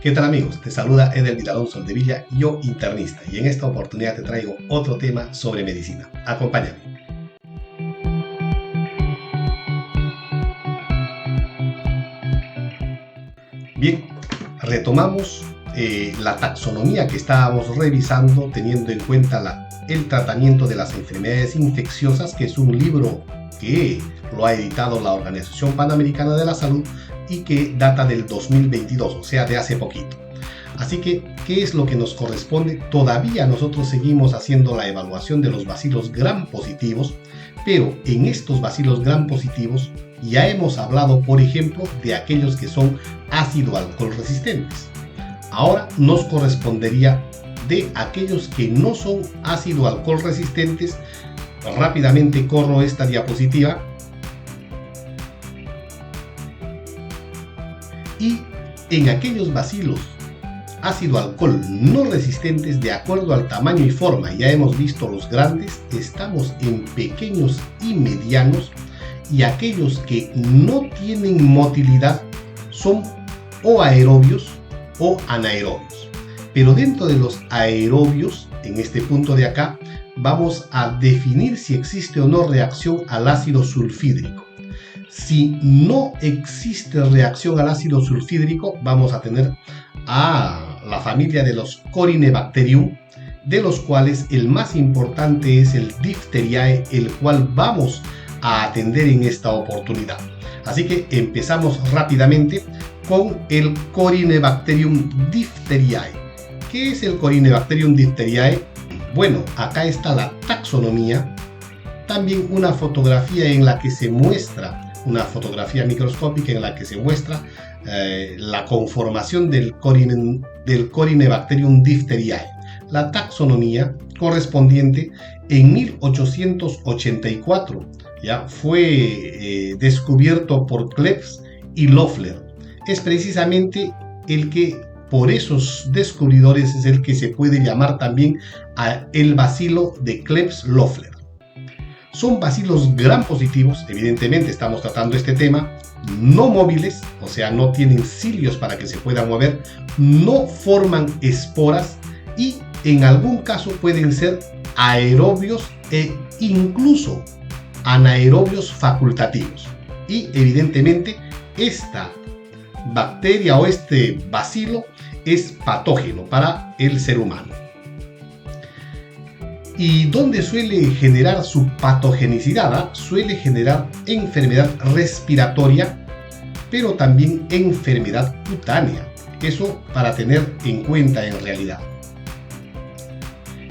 ¿Qué tal amigos? Te saluda Edelmiro Alonso Soldevilla, yo internista, y en esta oportunidad te traigo otro tema sobre medicina. Acompáñame. Bien, retomamos la taxonomía que estábamos revisando teniendo en cuenta el tratamiento de las enfermedades infecciosas, que es un libro que lo ha editado la Organización Panamericana de la Salud y que data del 2022, o sea, de hace poquito. Así que, ¿qué es lo que nos corresponde? Todavía nosotros seguimos haciendo la evaluación de los bacilos gram positivos, pero en estos bacilos gram positivos ya hemos hablado, por ejemplo, de aquellos que son ácido alcohol resistentes. Ahora nos correspondería de aquellos que no son ácido alcohol resistentes. Rápidamente corro esta diapositiva. Y en aquellos bacilos ácido alcohol no resistentes, de acuerdo al tamaño y forma, ya hemos visto los grandes, estamos en pequeños y medianos, y aquellos que no tienen motilidad son o aerobios o anaerobios. Pero dentro de los aerobios, en este punto de acá, vamos a definir si existe o no reacción al ácido sulfídrico. Si no existe reacción al ácido sulfídrico, vamos a tener a la familia de los Corynebacterium, de los cuales el más importante es el Diphtheriae, el cual vamos a atender en esta oportunidad. Así que empezamos rápidamente con el Corynebacterium Diphtheriae. ¿Qué es el Corynebacterium Diphtheriae? Bueno, acá está la taxonomía, también una fotografía en la que se muestra, una fotografía microscópica en la que se muestra la conformación del Corynebacterium Diphtheriae. La taxonomía correspondiente en 1884 ya fue descubierto por Klebs y Loeffler. Es precisamente el que, por esos descubridores, es el que se puede llamar también el bacilo de Klebs-Loeffler. Son bacilos gram positivos, evidentemente estamos tratando este tema, no móviles, o sea, no tienen cilios para que se puedan mover, no forman esporas y en algún caso pueden ser aerobios e incluso anaerobios facultativos. Y evidentemente esta bacteria o este bacilo es patógeno para el ser humano. ¿Y dónde suele generar su patogenicidad? Suele generar enfermedad respiratoria, pero también enfermedad cutánea. Eso para tener en cuenta en realidad.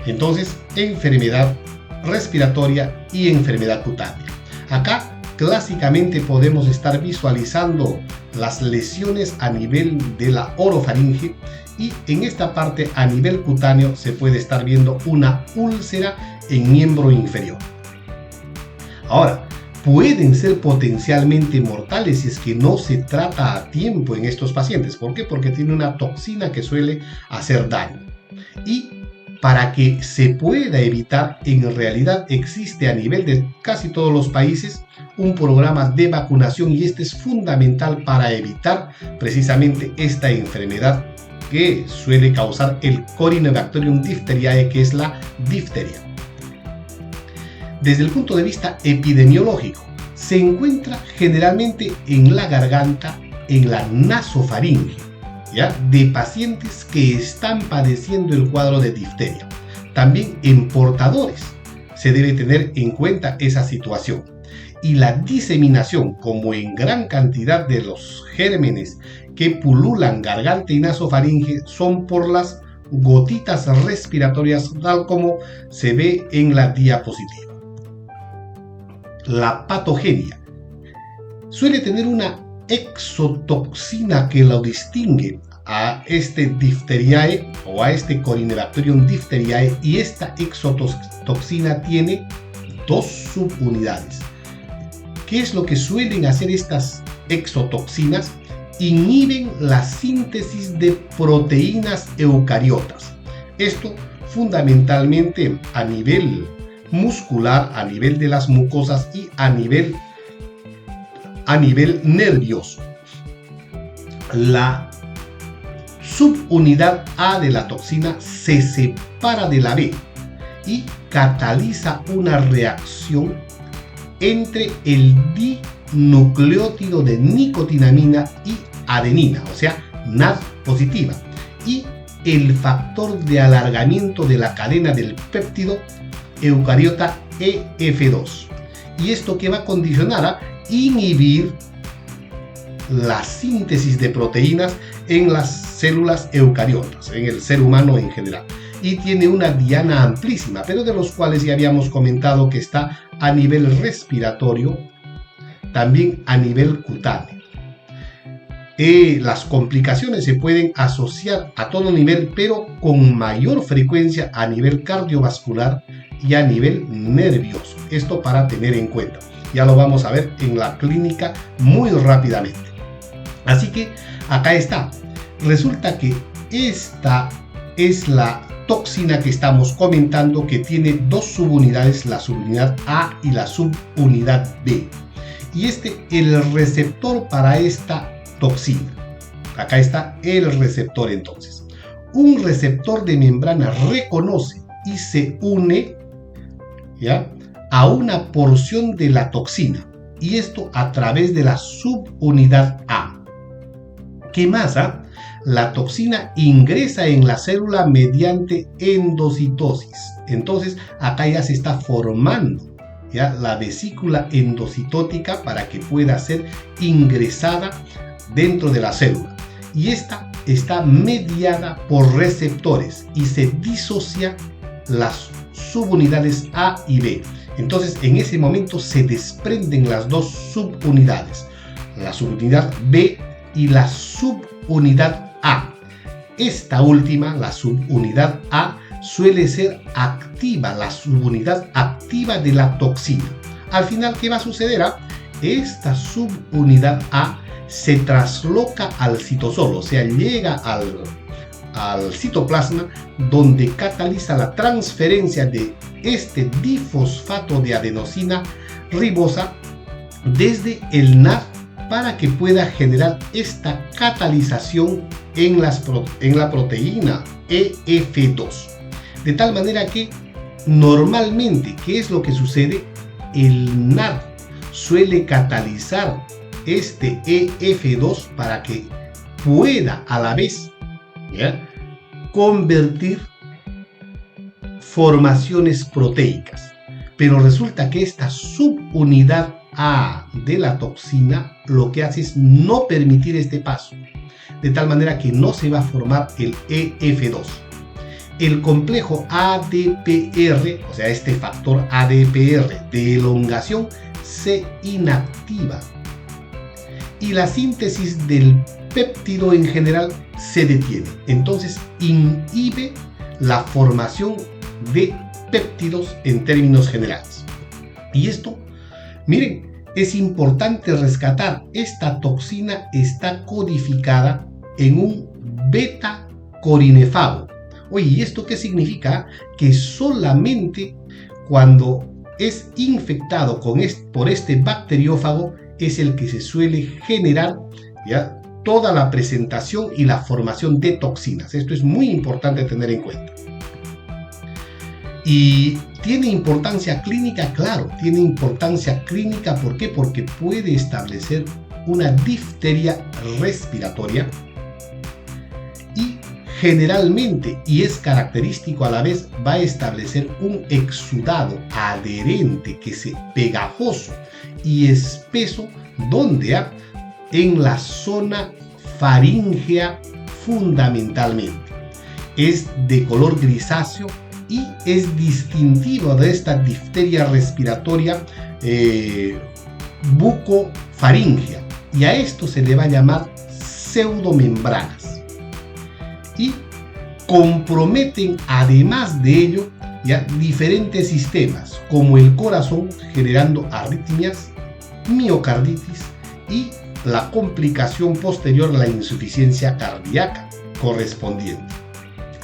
Entonces, enfermedad respiratoria y enfermedad cutánea. Acá clásicamente podemos estar visualizando las lesiones a nivel de la orofaringe, y en esta parte a nivel cutáneo se puede estar viendo una úlcera en miembro inferior. Ahora, pueden ser potencialmente mortales si es que no se trata a tiempo en estos pacientes. ¿Por qué? Porque tiene una toxina que suele hacer daño. Y para que se pueda evitar, en realidad existe a nivel de casi todos los países un programa de vacunación, y este es fundamental para evitar precisamente esta enfermedad que suele causar el Corynebacterium Diphtheriae, que es la difteria. Desde el punto de vista epidemiológico, se encuentra generalmente en la garganta, en la nasofaringe, ¿ya?, de pacientes que están padeciendo el cuadro de difteria. También en portadores se debe tener en cuenta esa situación. Y la diseminación, como en gran cantidad de los gérmenes que pululan garganta y nasofaringe, son por las gotitas respiratorias, tal como se ve en la diapositiva. La patogenia suele tener una exotoxina que lo distingue a este Diphtheriae o a este Corynebacterium Diphtheriae, y esta exotoxina tiene dos subunidades. ¿Qué es lo que suelen hacer estas exotoxinas? Inhiben la síntesis de proteínas eucariotas. Esto fundamentalmente a nivel muscular, a nivel de las mucosas y a nivel nervioso. La subunidad A de la toxina se separa de la B y cataliza una reacción entre el dinucleótido de nicotinamina y adenina, o sea, NAD positiva, y el factor de alargamiento de la cadena del péptido eucariota EF2. ¿Y esto qué va a condicionar? A inhibir la síntesis de proteínas en las células eucariotas, en el ser humano en general. Y tiene una diana amplísima, pero de los cuales ya habíamos comentado que está a nivel respiratorio, también a nivel cutáneo. Las complicaciones se pueden asociar a todo nivel, pero con mayor frecuencia a nivel cardiovascular y a nivel nervioso. Esto para tener en cuenta. Ya lo vamos a ver en la clínica muy rápidamente. Así que acá está. Resulta que esta es la toxina que estamos comentando, que tiene dos subunidades, la subunidad A y la subunidad B. Y el receptor para esta toxina. Acá está el receptor entonces. Un receptor de membrana reconoce y se une, ¿ya?, a una porción de la toxina, y esto a través de la subunidad A. ¿Qué más? La toxina ingresa en la célula mediante endocitosis. Entonces acá ya se está formando, ¿ya?, la vesícula endocitótica para que pueda ser ingresada dentro de la célula. Y esta está mediada por receptores y se disocia las subunidades A y B. Entonces en ese momento se desprenden las dos subunidades, la subunidad B y la subunidad A. Esta última, la subunidad A, suele ser activa, la subunidad activa de la toxina. Al final, ¿qué va a suceder? Esta subunidad A se trasloca al citosol, o sea, llega al citoplasma, donde cataliza la transferencia de este difosfato de adenosina ribosa desde el NAD para que pueda generar esta catalización en la proteína EF2. De tal manera que normalmente, ¿qué es lo que sucede? El NAD suele catalizar este EF2 para que pueda a la vez, ¿ya?, convertir formaciones proteicas. Pero resulta que esta subunidad A de la toxina lo que hace es no permitir este paso, de tal manera que no se va a formar el EF2. El complejo ADPR, o sea, este factor ADPR de elongación, se inactiva y la síntesis del péptido en general se detiene. Entonces inhibe la formación de péptidos en términos generales. Y esto, miren, es importante rescatar, esta toxina está codificada en un beta-corinefago. Oye, ¿y esto qué significa? Que solamente cuando es infectado por este bacteriófago es el que se suele generar, ¿ya?, toda la presentación y la formación de toxinas. Esto es muy importante tener en cuenta. Y tiene importancia clínica, claro, tiene importancia clínica. ¿Por qué? Porque puede establecer una difteria respiratoria y generalmente, y es característico a la vez, va a establecer un exudado adherente que es pegajoso y espeso, donde en la zona faríngea fundamentalmente. Es de color grisáceo y es distintivo de esta difteria respiratoria bucofaríngea, y a esto se le va a llamar pseudomembranas, y comprometen además de ello ya diferentes sistemas como el corazón, generando arritmias, miocarditis y la complicación posterior, la insuficiencia cardíaca correspondiente.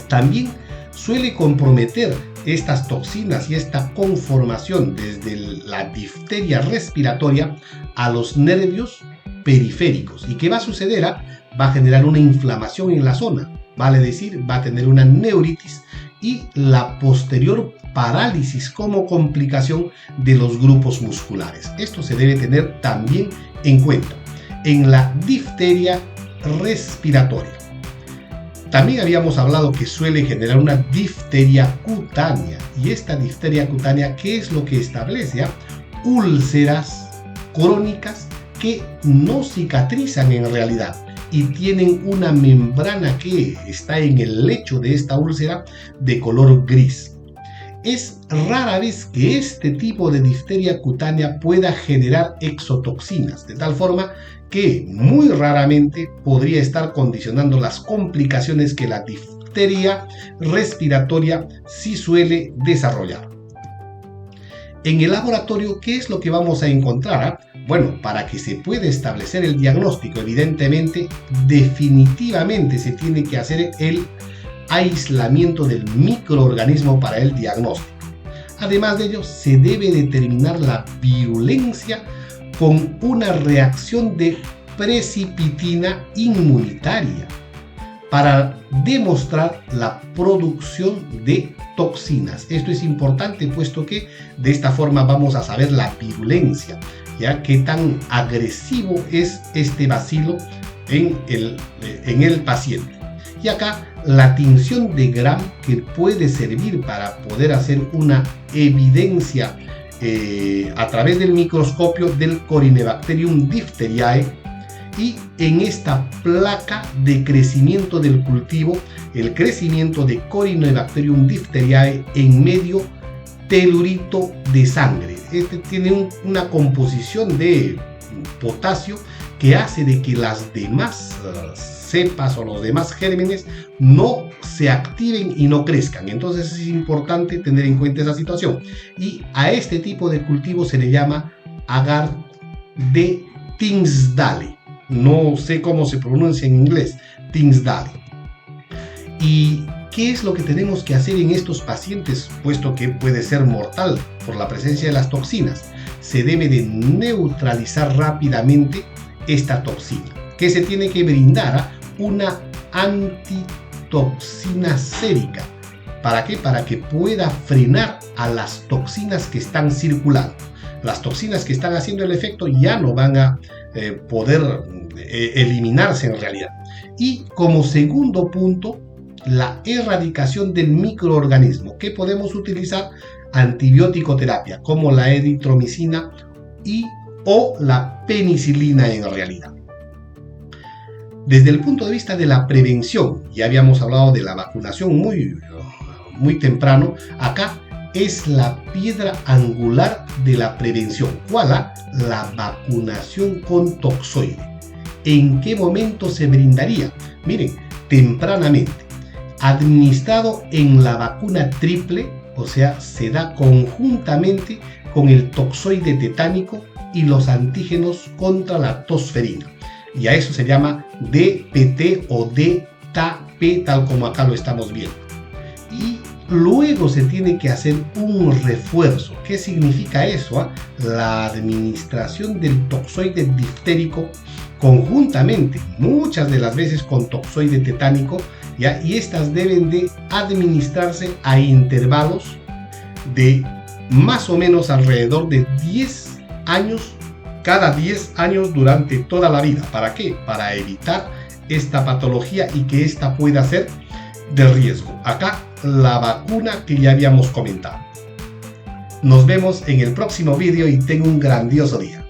También suele comprometer estas toxinas y esta conformación desde la difteria respiratoria a los nervios periféricos. ¿Y qué va a suceder? Va a generar una inflamación en la zona, vale decir, va a tener una neuritis y la posterior parálisis como complicación de los grupos musculares. Esto se debe tener también en cuenta. En la difteria respiratoria, también habíamos hablado que suele generar una difteria cutánea. Y esta difteria cutánea, ¿qué es lo que establece? Úlceras crónicas que no cicatrizan en realidad y tienen una membrana que está en el lecho de esta úlcera de color gris. Es rara vez que este tipo de difteria cutánea pueda generar exotoxinas, de tal forma que muy raramente podría estar condicionando las complicaciones que la difteria respiratoria sí suele desarrollar. En el laboratorio, ¿qué es lo que vamos a encontrar? Bueno, para que se pueda establecer el diagnóstico, evidentemente, definitivamente se tiene que hacer el aislamiento del microorganismo para el diagnóstico. Además de ello, se debe determinar la virulencia con una reacción de precipitina inmunitaria para demostrar la producción de toxinas. Esto es importante, puesto que de esta forma vamos a saber la virulencia, ya qué tan agresivo es este bacilo en el paciente. Y acá la tinción de Gram, que puede servir para poder hacer una evidencia a través del microscopio del Corynebacterium diphtheriae, y en esta placa de crecimiento del cultivo, el crecimiento de Corynebacterium diphtheriae en medio telurito de sangre. Este tiene una composición de potasio que hace de que las demás cepas o los demás gérmenes no se activen y no crezcan. Entonces es importante tener en cuenta esa situación. Y a este tipo de cultivo se le llama agar de Tinsdale. No sé cómo se pronuncia en inglés, Tinsdale. ¿Y qué es lo que tenemos que hacer en estos pacientes, puesto que puede ser mortal por la presencia de las toxinas? Se debe de neutralizar rápidamente esta toxina, que se tiene que brindar una antitoxina sérica. ¿Para qué? Para que pueda frenar a las toxinas que están circulando. Las toxinas que están haciendo el efecto ya no van a poder eliminarse en realidad. Y como segundo punto, la erradicación del microorganismo, que podemos utilizar antibiótico terapia como la eritromicina o la penicilina en realidad. Desde el punto de vista de la prevención, ya habíamos hablado de la vacunación muy temprano. Acá es la piedra angular de la prevención. ¿Cuál? La vacunación con toxoide. ¿En qué momento se brindaría? Miren, tempranamente, administrado en la vacuna triple, o sea, se da conjuntamente con el toxoide tetánico y los antígenos contra la tosferina. Y a eso se llama DPT o DTaP, tal como acá lo estamos viendo. Y luego se tiene que hacer un refuerzo. ¿Qué significa eso? La administración del toxoide diftérico conjuntamente, muchas de las veces con toxoide tetánico, y estas deben de administrarse a intervalos de más o menos alrededor de 10 años, cada 10 años durante toda la vida. ¿Para qué? Para evitar esta patología y que esta pueda ser de riesgo. Acá la vacuna que ya habíamos comentado. Nos vemos en el próximo vídeo y ten un grandioso día.